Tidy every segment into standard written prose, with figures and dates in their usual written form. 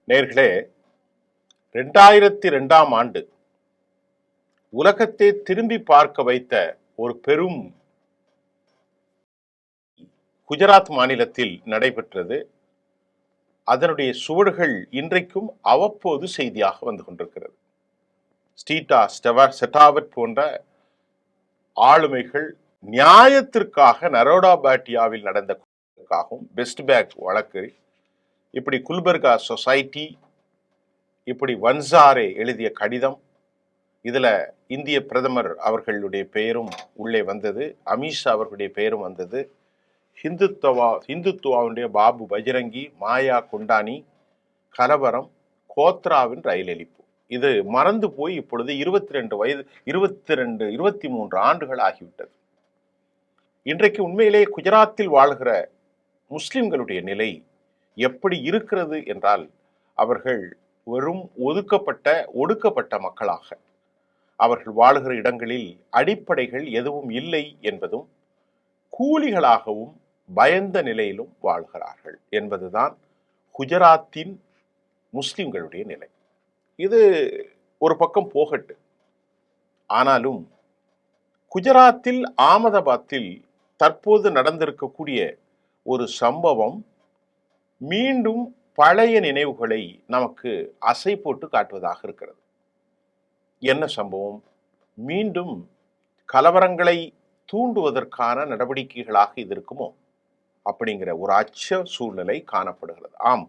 நேர்களே, 2002ஆம் ஆண்டு உலகத்தை திரும்பி பார்க்க வைத்த ஒரு பெரும் குஜராத் மாநிலத்தில் நடைபெற்றது. அதனுடைய சுவடுகள் இன்றைக்கும் அவ்வப்போது செய்தியாக வந்து கொண்டிருக்கிறது. ஸ்டீட்டா செட்டாவட் போன்ற ஆளுமைகள் நியாயத்திற்காக நரோடா பாட்டியாவில் நடந்த பெஸ்ட் பேக் வழக்கு, இப்படி குல்பர்கா சொசைட்டி, இப்படி வன்சாரே எழுதிய கடிதம், இதுல இந்திய பிரதமர் அவர்களுடைய பெயரும் உள்ளே வந்தது, அமித்ஷா அவர்களுடைய பெயரும் வந்தது, இந்துத்துவாவுடைய பாபு பஜ்ரங்கி, மாயா குண்டானி கலவரம், கோத்ராவின் ரயில் எரிப்பு, இது மறந்து போய் இப்பொழுது 23 ஆண்டுகள் ஆகிவிட்டது. இன்றைக்கு உண்மையிலேயே குஜராத்தில் வாழ்கிற முஸ்லிம்களுடைய நிலை எப்படி இருக்கிறது என்றால், அவர்கள் வெறும் ஒடுக்கப்பட்ட மக்களாக, அவர்கள் வாழ்கிற இடங்களில் அடிப்படைகள் எதுவும் இல்லை என்பதும், கூலிகளாகவும் பயந்த நிலையிலும் வாழ்கிறார்கள் என்பதுதான் குஜராத்தின் முஸ்லிம்களுடைய நிலை. இது ஒரு பக்கம் போகட்டு. ஆனாலும் குஜராத்தில் அகமதாபாத்தில் தற்போது நடந்திருக்கக்கூடிய ஒரு சம்பவம் மீண்டும் பழைய நினைவுகளை நமக்கு அசை போட்டு காட்டுவதாக இருக்கிறது. என்ன சம்பவம்? மீண்டும் கலவரங்களை தூண்டுவதற்கான நடவடிக்கைகளாக இது இருக்குமோ அப்படிங்கிற ஒரு அச்ச சூழ்நிலை காணப்படுகிறது. ஆம்,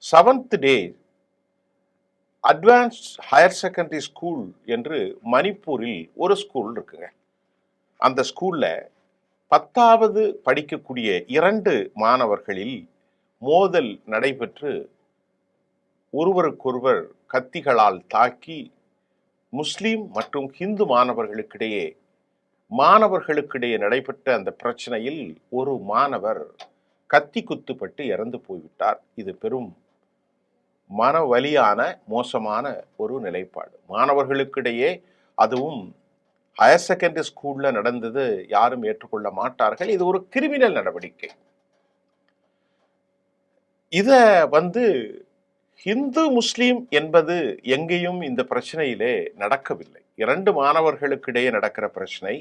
7th டே அட்வான்ஸ்ட் ஹையர் செகண்டரி ஸ்கூல் என்று மணிப்பூரில் ஒரு ஸ்கூல் இருக்குங்க. அந்த ஸ்கூல்ல 10வது படிக்கக்கூடிய 2 மாணவர்களில் மோதல் நடைபெற்று ஒருவருக்கொருவர் கத்திகளால் தாக்கி முஸ்லிம் மற்றும் ஹிந்து மாணவர்களுக்கிடையே நடைபெற்ற அந்த பிரச்சனையில் ஒரு மாணவர் கத்தி குத்துப்பட்டு இறந்து போய்விட்டார். இது பெரும் மனவலியான மோசமான ஒரு நிலைப்பாடு. மாணவர்களுக்கிடையே, அதுவும் ஹையர் செகண்டரி ஸ்கூல்ல நடந்தது யாரும் ஏற்றுக்கொள்ள மாட்டார்கள். இது ஒரு கிரிமினல் நடவடிக்கை. இத ஹிந்து முஸ்லீம் என்பது எங்கேயும் இந்த பிரச்சனையிலே நடக்கவில்லை. 2 மாணவர்களுக்கிடையே நடக்கிற பிரச்சனை,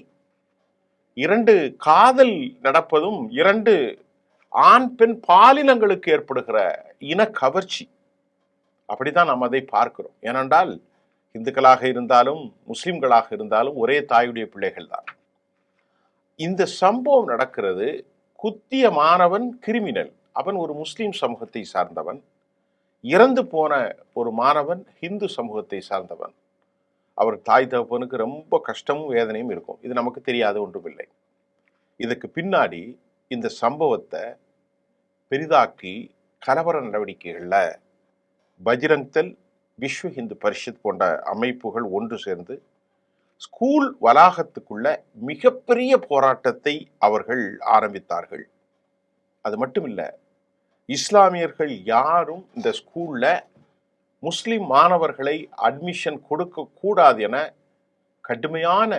2 காதல் நடப்பதும், 2 ஆண் பெண் பாலினங்களுக்கு ஏற்படுகிற இன கவர்ச்சி, அப்படித்தான் நாம் அதை பார்க்கிறோம். ஏனென்றால் இந்துக்களாக இருந்தாலும் முஸ்லிம்களாக இருந்தாலும் ஒரே தாயுடைய பிள்ளைகள் தான். இந்த சம்பவம் நடக்கிறது. குத்திய மாணவன் கிரிமினல், அவன் ஒரு முஸ்லிம் சமூகத்தை சார்ந்தவன். இறந்து போன ஒரு மாணவன் ஹிந்து சமூகத்தை சார்ந்தவன். அவர் தாய் தகப்பனுக்கு ரொம்ப கஷ்டமும் வேதனையும் இருக்கும். இது நமக்கு தெரியாத ஒன்றுமில்லை. இதுக்கு பின்னாடி இந்த சம்பவத்தை பெரிதாக்கி கலவர நடவடிக்கைகள்ல பஜ்ரங் தள், விஸ்வ ஹிந்து பரிஷத் போன்ற அமைப்புகள் ஒன்று சேர்ந்து ஸ்கூல் வளாகத்துக்குள்ள மிகப்பெரிய போராட்டத்தை அவர்கள் ஆரம்பித்தார்கள். அது மட்டுமில்ல, இஸ்லாமியர்கள் யாரும் இந்த ஸ்கூல்ல முஸ்லிம் மாணவர்களை அட்மிஷன் கொடுக்க கூடாது என கடுமையான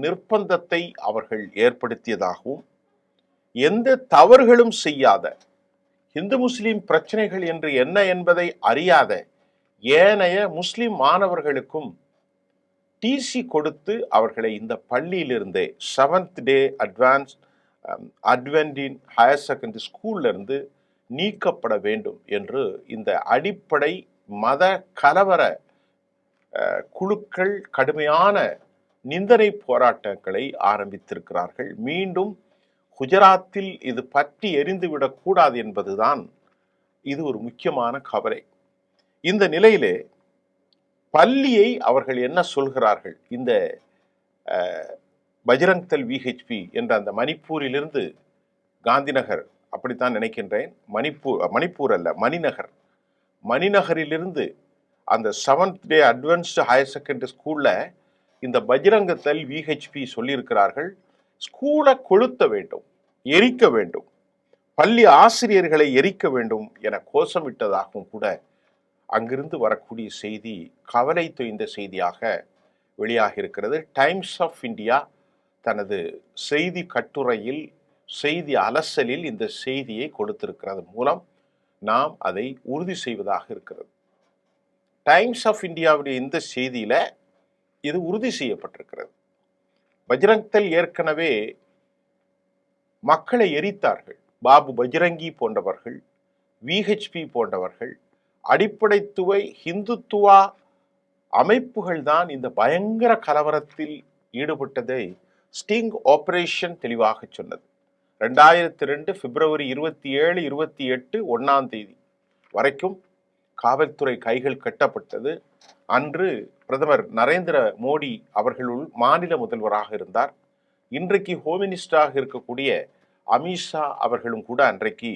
நிர்பந்தத்தை அவர்கள் ஏற்படுத்தியதாகவும், எந்த தவறுகளும் செய்யாத, இந்து முஸ்லிம் பிரச்சனைகள் என்று என்ன என்பதை அறியாத ஏனைய முஸ்லிம் மாணவர்களுக்கும் டிசி கொடுத்து அவர்களை இந்த பள்ளியிலிருந்தே 7th டே அட்வென்டின் ஹையர் செகண்டரி ஸ்கூல்ல இருந்து நீக்கப்பட வேண்டும் என்று இந்த அடிப்படை மத கலவர குழுக்கள் கடுமையான நிந்தனை போராட்டங்களை ஆரம்பித்திருக்கிறார்கள். மீண்டும் குஜராத்தில் இது பற்றி எரிந்துவிடக் கூடாது என்பதுதான் இது ஒரு முக்கியமான கவலை. இந்த நிலையிலே பள்ளியை அவர்கள் என்ன சொல்கிறார்கள்? இந்த பஜ்ரங் தள் விஹெச்பி என்ற அந்த மணிப்பூரிலிருந்து, காந்திநகர் அப்படித்தான் நினைக்கின்றேன், மணிப்பூர் அல்ல, மணிநகரிலிருந்து அந்த 7th டே அட்வான்ஸ்டு ஹையர் செகண்டரி ஸ்கூல்ல இந்த பஜ்ரங் தள் விஹெச்பி சொல்லியிருக்கிறார்கள், ஸ்கூலை கொளுத்த வேண்டும், எரிக்க வேண்டும், பள்ளி ஆசிரியர்களை எரிக்க வேண்டும் என கோஷமிட்டதாகவும் கூட அங்கிருந்து வரக்கூடிய செய்தி கவலை தொய்ந்த செய்தியாக வெளியாகி இருக்கிறது. டைம்ஸ் ஆஃப் இந்தியா தனது செய்தி கட்டுரையில், செய்தி அலசலில் இந்த செய்தியை கொடுத்திருக்கிறது மூலம் நாம் அதை உறுதி செய்வதாக இருக்கிறது. டைம்ஸ் ஆஃப் இந்தியாவுடைய இந்த செய்தியில இது உறுதி செய்யப்பட்டிருக்கிறது. பஜ்ரங் தள் ஏற்கனவே மக்களை எரித்தார்கள். பாபு பஜ்ரங்கி போன்றவர்கள், விஹெச்பி போன்றவர்கள், அடிப்படைத்துவ ஹிந்துத்துவா அமைப்புகள் தான் இந்த பயங்கர கலவரத்தில் ஈடுபட்டதை ஸ்டிங் ஆபரேஷன் தெளிவாக சொன்னது. 2002 பிப்ரவரி 27, 28, 1ஆம் தேதி வரைக்கும் காவல்துறை கைகள் கட்டப்பட்டது. அன்று பிரதமர் நரேந்திர மோடி அவர்களுள் மாநில முதல்வராக இருந்தார். இன்றைக்கு ஹோம் மினிஸ்டராக இருக்கக்கூடிய அமித்ஷா அவர்களும் கூட அன்றைக்கு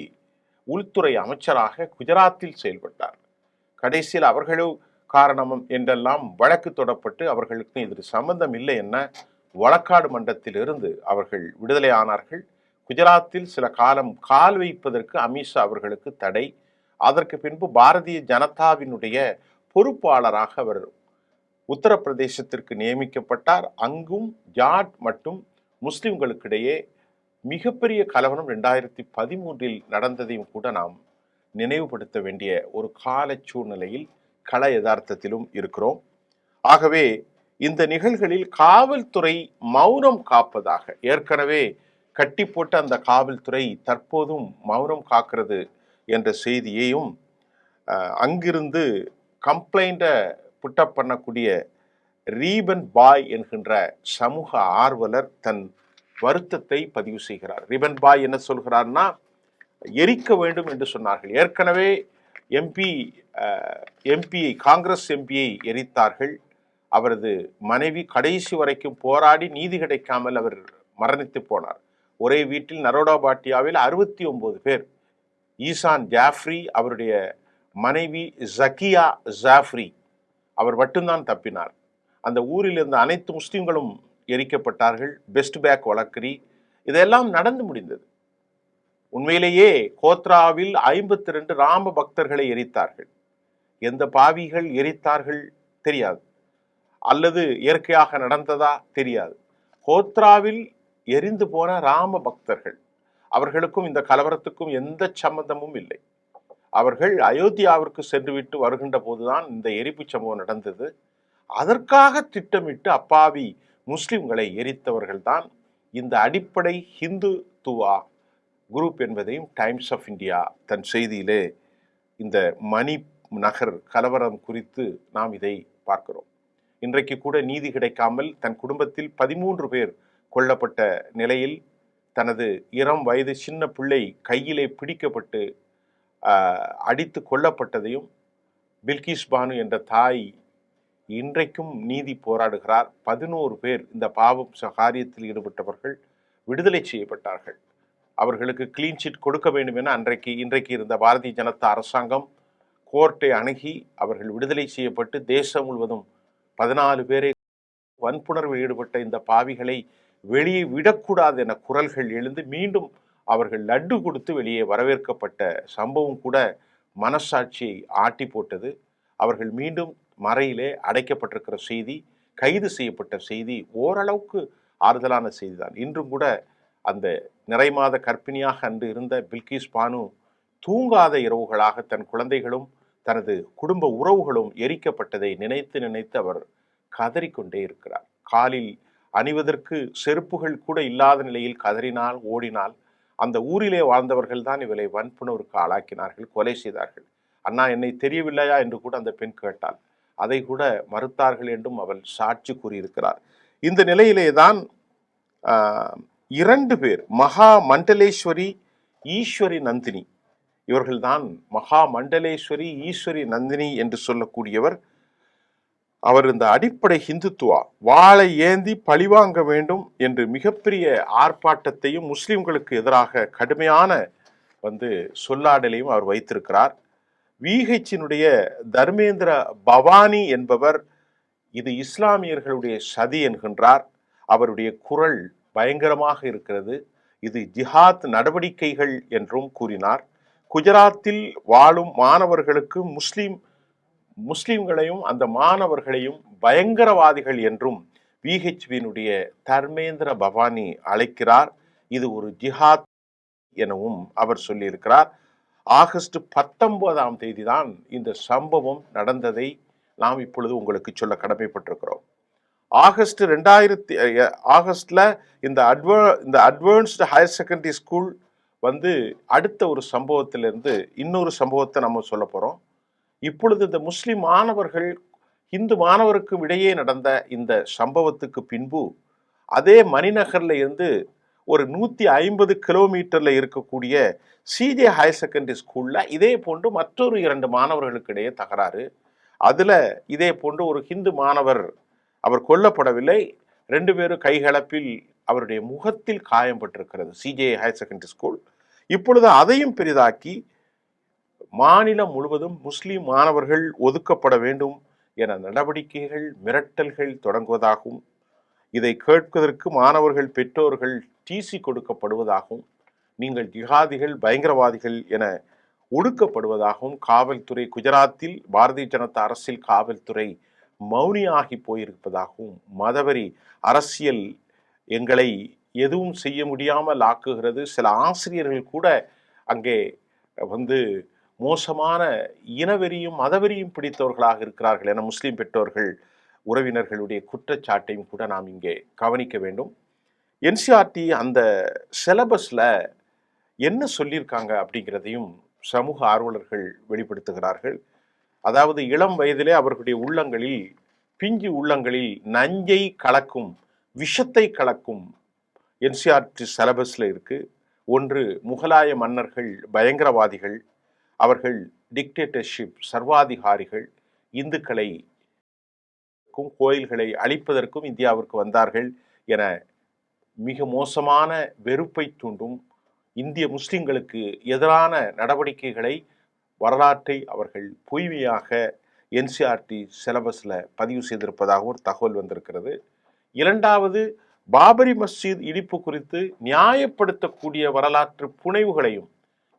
உள்துறை அமைச்சராக குஜராத்தில் செயல்பட்டார். கடைசியில் அவர்களும் காரணம் என்றெல்லாம் வழக்கு தொடரப்பட்டு அவர்களுக்கு இது சம்பந்தம் இல்லை என வழக்காடு மன்றத்தில் இருந்து அவர்கள் விடுதலை ஆனார்கள். குஜராத்தில் சில காலம் கால் வைப்பதற்கு அமித்ஷா அவர்களுக்கு தடை. அதற்கு பின்பு பாரதிய ஜனதாவினுடைய பொறுப்பாளராக அவர் உத்தரப்பிரதேசத்திற்கு நியமிக்கப்பட்டார். அங்கும் ஜாட் மற்றும் முஸ்லிம்களுக்கிடையே மிகப்பெரிய கலவரம் 2013 நடந்ததையும் கூட நாம் நினைவுபடுத்த வேண்டிய ஒரு கால சூழ்நிலையில் கள யதார்த்தத்திலும் இருக்கிறோம். ஆகவே இந்த நிகழ்களில் காவல்துறை மௌனம் காப்பதாக, ஏற்கனவே கட்டி போட்ட அந்த காவல்துறை தற்போதும் மௌனம் காக்கிறது என்ற செய்தியையும், அங்கிருந்து கம்ப்ளைண்ட புட்டப் பண்ணக்கூடிய ரீபன் பாய் என்கின்ற சமூக ஆர்வலர் தன் வருத்தத்தை பதிவு செய்கிறார். ரிபன் பாய் என்ன சொல்கிறார்னா, எரிக்க வேண்டும் என்று சொன்னார்கள். ஏற்கனவே எம்பியை காங்கிரஸ் எம்பியை எரித்தார்கள். அவரது மனைவி கடைசி வரைக்கும் போராடி நீதி கிடைக்காமல் அவர் மரணித்து போனார். ஒரே வீட்டில் நரோடா பாட்டியாவில் 69 பேர். ஈசான் ஜாஃப்ரி அவருடைய மனைவி ஜக்கியா ஜாஃப்ரி அவர் மட்டும்தான் தப்பினார். அந்த ஊரில் இருந்த அனைத்து முஸ்லிம்களும் எரிக்கப்பட்டார்கள். பெஸ்ட் பேக் வழக்கறி இதெல்லாம் நடந்து முடிந்தது. உண்மையிலேயே கோத்ராவில் 52 ராம பக்தர்களை எரித்தார்கள். எந்த பாவிகள் எரித்தார்கள் தெரியாது, அல்லது இயற்கையாக நடந்ததா தெரியாது. கோத்ராவில் எரிந்து போன ராம பக்தர்கள், அவர்களுக்கும் இந்த கலவரத்துக்கும் எந்த சம்பந்தமும் இல்லை. அவர்கள் அயோத்தியாவிற்கு சென்றுவிட்டு வருகின்ற போதுதான் இந்த எரிப்பு சம்பவம் நடந்தது. அதற்காக திட்டமிட்டு அப்பாவி முஸ்லிம்களை எரித்தவர்கள் தான் இந்த அடிப்படை ஹிந்துத்துவா குரூப் என்பதையும் டைம்ஸ் ஆஃப் இந்தியா தன் செய்தியிலே இந்த மணி நகர் கலவரம் குறித்து நாம் இதை பார்க்கிறோம். இன்றைக்கு கூட நீதி கிடைக்காமல் தன் குடும்பத்தில் 13 பேர் கொல்லப்பட்ட நிலையில் தனது 2 வயது சின்ன பிள்ளை கையிலே பிடிக்கப்பட்டு அடித்து கொல்லப்பட்டதையும் பில்கிஸ் பானு என்ற தாய் இன்றைக்கும் நீதி போராடுகிறார். 11 பேர் இந்த பாவம் காரியத்தில் ஈடுபட்டவர்கள் விடுதலை செய்யப்பட்டார்கள். அவர்களுக்கு கிளீன் சிட் கொடுக்க வேண்டும் என இன்றைக்கு இருந்த பாரதிய ஜனதா அரசாங்கம் கோர்ட்டை அணுகி அவர்கள் விடுதலை செய்யப்பட்டு தேசம் முழுவதும் 14 பேரை வன்புணர்வில் ஈடுபட்ட இந்த பாவிகளை வெளியே விடக்கூடாது என குரல்கள் எழுந்து மீண்டும் அவர்கள் லட்டு கொடுத்து வெளியே வரவேற்கப்பட்ட சம்பவம் கூட மனசாட்சியை ஆட்டி போட்டது. அவர்கள் மீண்டும் மறையிலே அடைக்கப்பட்டிருக்கிற செய்தி, கைது செய்யப்பட்ட செய்தி ஓரளவுக்கு ஆறுதலான செய்திதான். இன்றும் கூட அந்த நிறைமாத கர்ப்பிணியாக அன்று இருந்த பில்கிஸ் பானு தூங்காத இரவுகளாக தன் குழந்தைகளும் தனது குடும்ப உறவுகளும் எரிக்கப்பட்டதை நினைத்து நினைத்து அவர் கதறிக்கொண்டே இருக்கிறார். காலில் அணிவதற்கு செருப்புகள் கூட இல்லாத நிலையில் கதறினால் ஓடினால் அந்த ஊரிலே வாழ்ந்தவர்கள் தான் இவளை வன்புணர்வுக்கு ஆளாக்கினார்கள், கொலை செய்தார்கள். அண்ணா என்னை தெரியவில்லையா என்று கூட அந்த பெண் கேட்டாள். அதை கூட மறுத்தார்கள் என்றும் அவள் சாட்சி கூறியிருக்கிறார். இந்த நிலையிலே தான் 2 பேர், மகா மண்டலேஸ்வரி, ஈஸ்வரி நந்தினி, இவர்கள்தான் மகா மண்டலேஸ்வரி ஈஸ்வரி நந்தினி என்று சொல்லக்கூடியவர். அவர் இந்த அடிப்படை ஹிந்துத்துவா வாளை ஏந்தி பழிவாங்க வேண்டும் என்று மிகப்பெரிய ஆர்ப்பாட்டத்தையும் முஸ்லிம்களுக்கு எதிராக கடுமையான சொல்லாடலையும் அவர் வைத்திருக்கிறார். விஹெச்சினுடைய தர்மேந்திர பவானி என்பவர் இது இஸ்லாமியர்களுடைய சதி என்கின்றார். அவருடைய குரல் பயங்கரமாக இருக்கிறது. இது ஜிஹாத் நடவடிக்கைகள் என்றும் கூறினார். குஜராத்தில் வாழும் மாணவர்களுக்கு முஸ்லிம்களையும் அந்த மாணவர்களையும் பயங்கரவாதிகள் என்றும் விஹெச்வியினுடைய தர்மேந்திர பவானி அழைக்கிறார். இது ஒரு ஜிஹாத் எனவும் அவர் சொல்லியிருக்கிறார். ஆகஸ்ட் 19ஆம் தேதி தான் இந்த சம்பவம் நடந்ததை நாம் இப்பொழுது உங்களுக்கு சொல்ல கடமைப்பட்டிருக்கிறோம். ஆகஸ்ட்ல இந்த அட்வான்ஸ்டு ஹையர் செகண்டரி ஸ்கூல் அடுத்த ஒரு சம்பவத்திலிருந்து இன்னொரு சம்பவத்தை நம்ம சொல்ல போறோம். இப்பொழுது இந்த முஸ்லிம் மாணவர்கள் இந்து மாணவருக்கும் இடையே நடந்த இந்த சம்பவத்துக்கு பின்பு அதே மணிநகர்ல இருந்து ஒரு 150 கிலோமீட்டர்ல இருக்கக்கூடிய சிஜே ஹையர் செகண்டரி ஸ்கூல்ல இதே போன்று மற்றொரு 2 மாணவர்களுக்கு இடையே தகராறு. அதுல இதே போன்று ஒரு ஹிந்து மாணவர் அவர் கொல்லப்படவில்லை, 2 பேரும் கைகலப்பில் அவருடைய முகத்தில் காயம் பட்டிருக்கிறது சிஜே ஹையர் செகண்டரி ஸ்கூல். இப்பொழுது அதையும் பெரிதாக்கி மாநிலம் முழுவதும் முஸ்லிம் மாணவர்கள் ஒதுக்கப்பட வேண்டும் என நடவடிக்கைகள் மிரட்டல்கள் தொடங்குவதாகவும், இதை கேட்பதற்கு மாணவர்கள் பெற்றோர்கள் டிசி கொடுக்கப்படுவதாகவும், நீங்கள் ஜிஹாதிகள் பயங்கரவாதிகள் என ஒடுக்கப்படுவதாகவும் காவல்துறை, குஜராத்தில் பாரதிய ஜனதா அரசியல் காவல்துறை மௌனியாகி போயிருப்பதாகவும், மதவெறி அரசியல் எங்களை எதுவும் செய்ய முடியாமல் ஆக்குகிறது, சில ஆசிரியர்கள் கூட அங்கே மோசமான இனவெறியும் மதவெறியும் பிடித்தவர்களாக இருக்கிறார்கள் என முஸ்லிம் பெற்றோர்கள் உறவினர்களுடைய குற்றச்சாட்டையும் கூட நாம் இங்கே கவனிக்க வேண்டும். என்சிஆர்டி அந்த சிலபஸ்ல என்ன சொல்லியிருக்காங்க அப்படிங்கிறதையும் சமூக ஆர்வலர்கள் வெளிப்படுத்துகிறார்கள். அதாவது இளம் வயதிலே அவர்களுடைய உள்ளங்களில், பிஞ்சு உள்ளங்களில் நஞ்சை கலக்கும், விஷத்தை கலக்கும் என்சிஆர்டி சிலபஸ்ல இருக்கு. ஒன்று, முகலாய மன்னர்கள் பயங்கரவாதிகள், அவர்கள் டிக்டேட்டர்ஷிப் சர்வாதிகாரிகள், இந்துக்களை கோயில்களை அழிப்பதற்கும் இந்தியாவிற்கு வந்தார்கள் என மிக மோசமான வெறுப்பை தூண்டும் இந்திய முஸ்லிம்களுக்கு எதிரான நடவடிக்கைகளை, வரலாற்றை அவர்கள் பொய்மையாக என்சிஆர்டி சிலபஸ்ல பதிவு செய்திருப்பதாக ஒரு தகவல் வந்திருக்கிறது. இரண்டாவது, பாபரி மஸ்ஜித் இடிப்பு குறித்து நியாயப்படுத்தக்கூடிய வரலாற்று புனைவுகளையும்,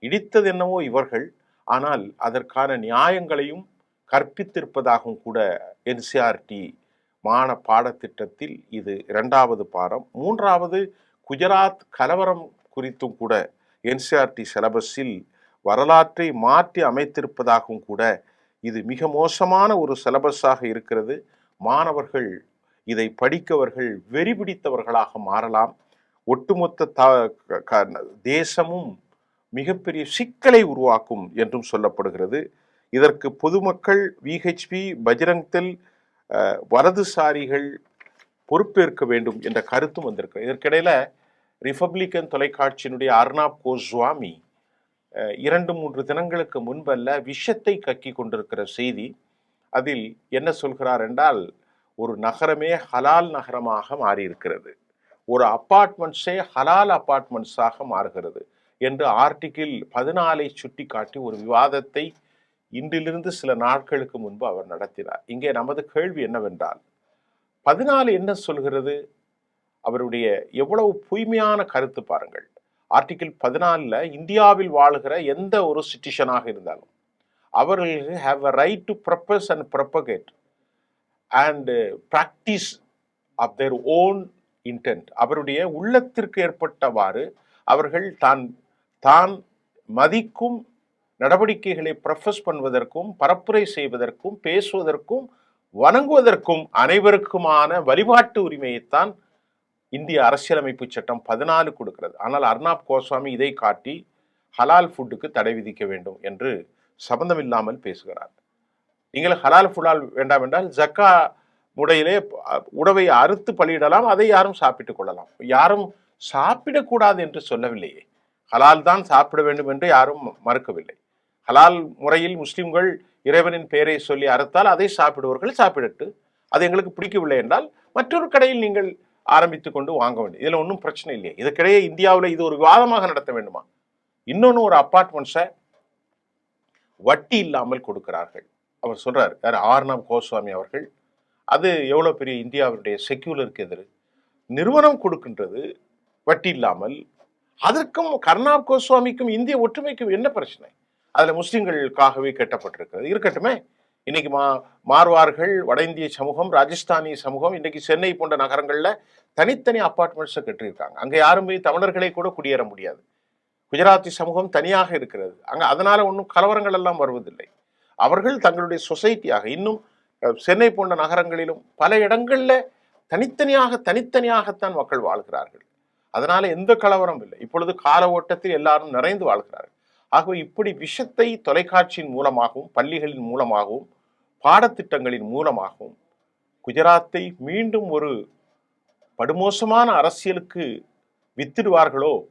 இடித்தது என்னவோ இவர்கள், ஆனால் அதற்கான நியாயங்களையும் கற்பித்திருப்பதாகவும் கூட என்சிஆர்டி பாடத்திட்டத்தில் இது 2வது பாடம். 3வது, குஜராத் கலவரம் குறித்தும் கூட என்சிஆர்டி சிலபஸில் வரலாற்றை மாற்றி அமைத்திருப்பதாகவும் கூட இது மிக மோசமான ஒரு சிலபஸாக இருக்கிறது. மாணவர்கள் இதை படிக்கவர்கள் வெறி பிடித்தவர்களாக மாறலாம். ஒட்டுமொத்த தேசமும் மிகப்பெரிய சிக்கலை உருவாக்கும் என்றும் சொல்லப்படுகிறது. இதற்கு பொதுமக்கள், விஹெச்பி, பஜ்ரங் தள், வலதுசாரிகள் பொறுப்பேற்க வேண்டும் என்ற கருத்தும் வந்திருக்கு. இதற்கிடையில ரிபப்ளிக்கன் தொலைக்காட்சியினுடைய அர்னாப் கோஸ்வாமி 2-3 தினங்களுக்கு முன்பல்ல விஷத்தை கக்கி கொண்டிருக்கிற செய்தி. அதில் என்ன சொல்கிறார் என்றால், ஒரு நகரமே ஹலால் நகரமாக மாறியிருக்கிறது, ஒரு அப்பார்ட்மெண்ட்ஸே ஹலால் அப்பார்ட்மெண்ட்ஸாக மாறுகிறது என்று ஆர்டிகிள் 14 சுட்டி காட்டி ஒரு விவாதத்தை இன்றிலிருந்து சில நாட்களுக்கு முன்பு அவர் நடத்தினார். இங்கே நமது கேள்வி என்னவென்றால், 14 என்ன சொல்கிறது? அவருடைய எவ்வளவு பொய்மையான கருத்து பாருங்கள். ஆர்டிகிள் 14 இந்தியாவில் வாழுகிற எந்த ஒரு சிட்டிசனாக இருந்தாலும் அவர்களுக்கு have a right to profess and propagate and practise of their own intent. அவருடைய உள்ளத்திற்கு ஏற்பட்டவாறு அவர்கள் தான் மதிக்கும் நடவடிக்கைகளை ப்ரொஃபஸ் பண்ணுவதற்கும், பரப்புரை செய்வதற்கும், பேசுவதற்கும், வணங்குவதற்கும் அனைவருக்குமான வழிபாட்டு உரிமையைத்தான் இந்திய அரசியலமைப்பு சட்டம் 14 கொடுக்கிறது. ஆனால் அர்னாப் கோஸ்வாமி இதை காட்டி ஹலால் ஃபுட்டுக்கு தடை விதிக்க வேண்டும் என்று சம்பந்தமில்லாமல் பேசுகிறார். நீங்கள் ஹலால் ஃபுட்டால் வேண்டாம் என்றால் ஜக்கா முறையிலே உணவை அறுத்து பலியிடலாம், அதை யாரும் சாப்பிட்டுக் கொள்ளலாம். யாரும் சாப்பிடக்கூடாது என்று சொல்லவில்லையே, ஹலால் தான் சாப்பிட வேண்டும் என்று யாரும் மறுக்கவில்லை. ஹலால் முறையில் முஸ்லிம்கள் இறைவனின் பெயரை சொல்லி அறுத்தால் அதை சாப்பிடுவர்கள் சாப்பிடட்டு, அது எங்களுக்கு பிடிக்கவில்லை என்றால் மற்றொரு கடையில் நீங்கள் ஆரம்பித்துக் கொண்டு வாங்க வேண்டும். இதுல ஒன்றும் பிரச்சனை இல்லையே. இதற்கிடையே இந்தியாவில் இது ஒரு விவாதமாக நடத்த வேண்டுமா? இன்னொன்னு, ஒரு அப்பார்ட்மெண்ட்ஸை வட்டி இல்லாமல் கொடுக்கிறார்கள். அவர் சொல்றார், யார்? ஆர்னாப் கோஸ்வாமி அவர்கள். அது எவ்வளவு பெரிய இந்தியாவுடைய செக்யூலருக்கு எதிர் நிறுவனம் கொடுக்கின்றது வட்டி இல்லாமல். அதற்கும் கர்னாப் கோஸ்வாமிக்கும் இந்திய ஒற்றுமைக்கும் என்ன பிரச்சனை? அதுல முஸ்லிம்களுக்காகவே கட்டப்பட்டிருக்கிறது. இருக்கட்டுமே. இன்னைக்கு மார்வார்கள், வட இந்திய சமூகம், ராஜஸ்தானி சமூகம் இன்னைக்கு சென்னை போன்ற நகரங்கள்ல தனித்தனி அப்பார்ட்மெண்ட்ஸை கட்டியிருக்காங்க. அங்க யாரும் போய் தமிழர்களை கூட குடியேற முடியாது. குஜராத்தி சமூகம் தனியாக இருக்கிறது. அங்க அதனால ஒன்றும் கலவரங்கள் எல்லாம் வருவதில்லை. அவர்கள் தங்களுடைய சொசைட்டியாக இன்னும் சென்னை போன்ற நகரங்களிலும் பல இடங்கள்ல தனித்தனியாகத்தான் மக்கள் வாழ்கிறார்கள். அதனால எந்த கலவரம் இல்லை. இப்பொழுது கால ஓட்டத்தில் எல்லாரும் நிறைந்து வாழ்கிறார்கள். ஆகவே இப்படி விஷத்தை தொலைக்காட்சியின் மூலமாகவும் பள்ளிகளின் மூலமாகவும் பாடத்திட்டங்களின் மூலமாகவும் குஜராத்தை மீண்டும் ஒரு படுமோசமான அரசியலுக்கு வித்திடுவார்களோ,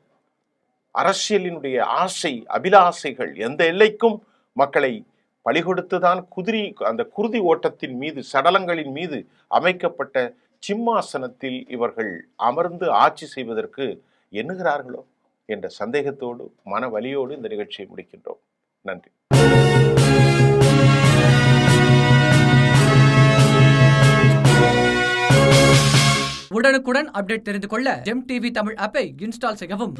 அரசியலினுடைய ஆசை அபிலாசைகள் எந்த எல்லைக்கும் மக்களை பலிகொடுத்துதான் அந்த குருதி ஓட்டத்தின் மீது சடலங்களின் மீது அமைக்கப்பட்ட சிம்மாசனத்தில் இவர்கள் அமர்ந்து ஆட்சி செய்வதற்கு எண்ணுகிறார்களோ என்ற சந்தேகத்தோடு மன வலியோடு இந்த நிகழ்ச்சியை முடிக்கின்றோம். நன்றி. உடனுக்குடன் அப்டேட் தெரிந்து கொள்ள ஜெம் டிவி தமிழ் ஆப்பை இன்ஸ்டால் செய்யவும்.